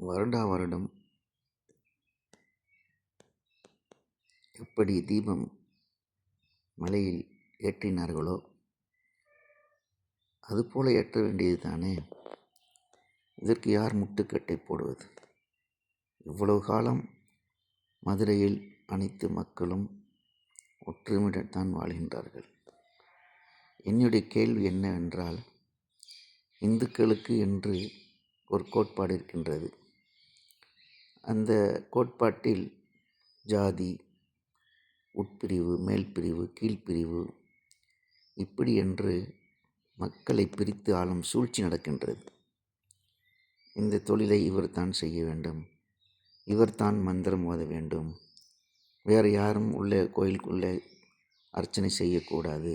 வருடா வருடம் எப்படி தீபம் மலையில் ஏற்றினார்களோ அதுபோல ஏற்ற வேண்டியது தானே. இதற்கு யார் முட்டுக்கட்டை போடுவது? இவ்வளவு காலம் மதுரையில் அனைத்து மக்களும் ஒற்றுமையுடன் வாழ்கின்றார்கள். என்னுடைய கேள்வி என்னவென்றால், இந்துக்களுக்கு என்று ஒரு கோட்பாடு இருக்கின்றது. அந்த கோட்பாட்டில் ஜாதி, உட்பிரிவு, மேல்பிரிவு, கீழ்ப்பிரிவு இப்படி என்று மக்களை பிரித்து ஆளும் சூழ்ச்சி நடக்கின்றது. இந்த தொழிலை இவர்தான் செய்ய வேண்டும், இவர்தான் மந்திரம் ஓத வேண்டும், வேறு யாரும் உள்ளே கோயிலுக்குள்ளே அர்ச்சனை செய்யக்கூடாது.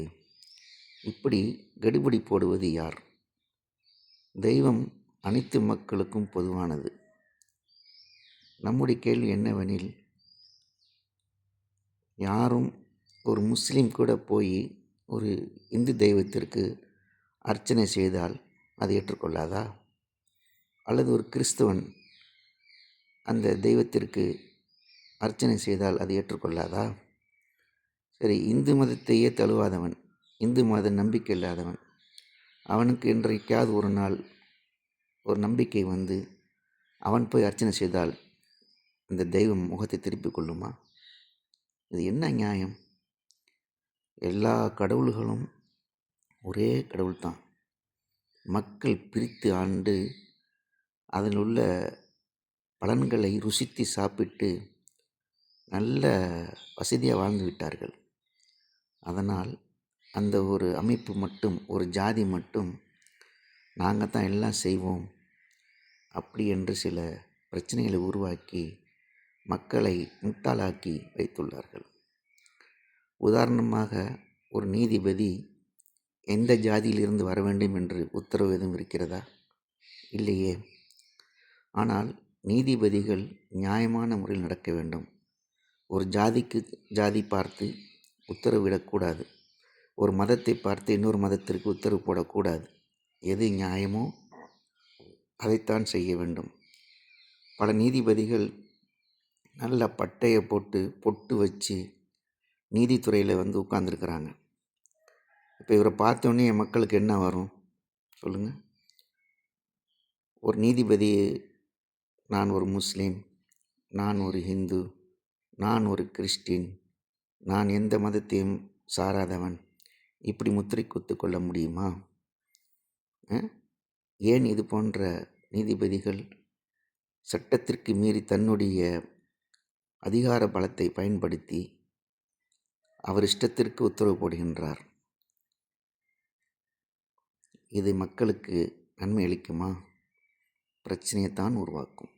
இப்படி கெடுபிடி போடுவது யார்? தெய்வம் அனைத்து மக்களுக்கும் பொதுவானது. நம்முடைய கேள்வி என்னவெனில், யாரும் ஒரு முஸ்லீம் கூட போய் ஒரு இந்து தெய்வத்திற்கு அர்ச்சனை செய்தால் அதை ஏற்றுக்கொள்ளாதா? அல்லது ஒரு கிறிஸ்தவன் அந்த தெய்வத்திற்கு அர்ச்சனை செய்தால் அதை ஏற்றுக்கொள்ளாதா? சரி, இந்து மதத்தையே தழுவாதவன், இந்து மத நம்பிக்கை இல்லாதவன், அவனுக்கு என்றைக்காவது ஒரு நாள் ஒரு நம்பிக்கை வந்து அவன் போய் அர்ச்சனை செய்தால் இந்த தெய்வம் முகத்தை திருப்பிக் கொள்ளுமா? இது என்ன நியாயம்? எல்லா கடவுள்களும் ஒரே கடவுள்தான். மக்கள் பிரித்து ஆண்டு அதில் உள்ள பலன்களை ருசித்து சாப்பிட்டு நல்ல வசதியாக வாழ்ந்து விட்டார்கள். அதனால் அந்த ஒரு அமைப்பு மட்டும், ஒரு ஜாதி மட்டும் நாங்கள் தான் எல்லாம் செய்வோம் அப்படி என்று சில பிரச்சனைகளை உருவாக்கி மக்களை முட்டாளாக்கி வைத்துள்ளார்கள். உதாரணமாக, ஒரு நீதிபதி எந்த ஜாதியிலிருந்து வர வேண்டும் என்று உத்தரவு எதுவும் இருக்கிறதா? இல்லையே. ஆனால் நீதிபதிகள் நியாயமான முறையில் நடக்க வேண்டும். ஒரு ஜாதிக்கு ஜாதி பார்த்து உத்தரவிடக்கூடாது. ஒரு மதத்தை பார்த்து இன்னொரு மதத்திற்கு உத்தரவு போடக்கூடாது. எது நியாயமோ அதைத்தான் செய்ய வேண்டும். பல நீதிபதிகள் நல்ல பட்டையை போட்டு பொட்டு வச்சு நீதித்துறையில் வந்து உட்கார்ந்துருக்கிறாங்க. இப்போ இவரை பார்த்தோன்னே என் மக்களுக்கு என்ன வரும் சொல்லுங்கள்? ஒரு நீதிபதி, நான் ஒரு முஸ்லீம், நான் ஒரு ஹிந்து, நான் ஒரு கிறிஸ்டின், நான் எந்த மதத்தையும் சாராதவன், இப்படி முத்திரை குத்து கொள்ள முடியுமா? ஏன் இது போன்ற நீதிபதிகள் சட்டத்திற்கு மீறி தன்னுடைய அதிகார பலத்தை பயன்படுத்தி அவர் இஷ்டத்திற்கு உத்தரவு போடுகின்றார்? இது மக்களுக்கு நன்மை அளிக்குமா? பிரச்சனையைத்தான் உருவாக்கும்.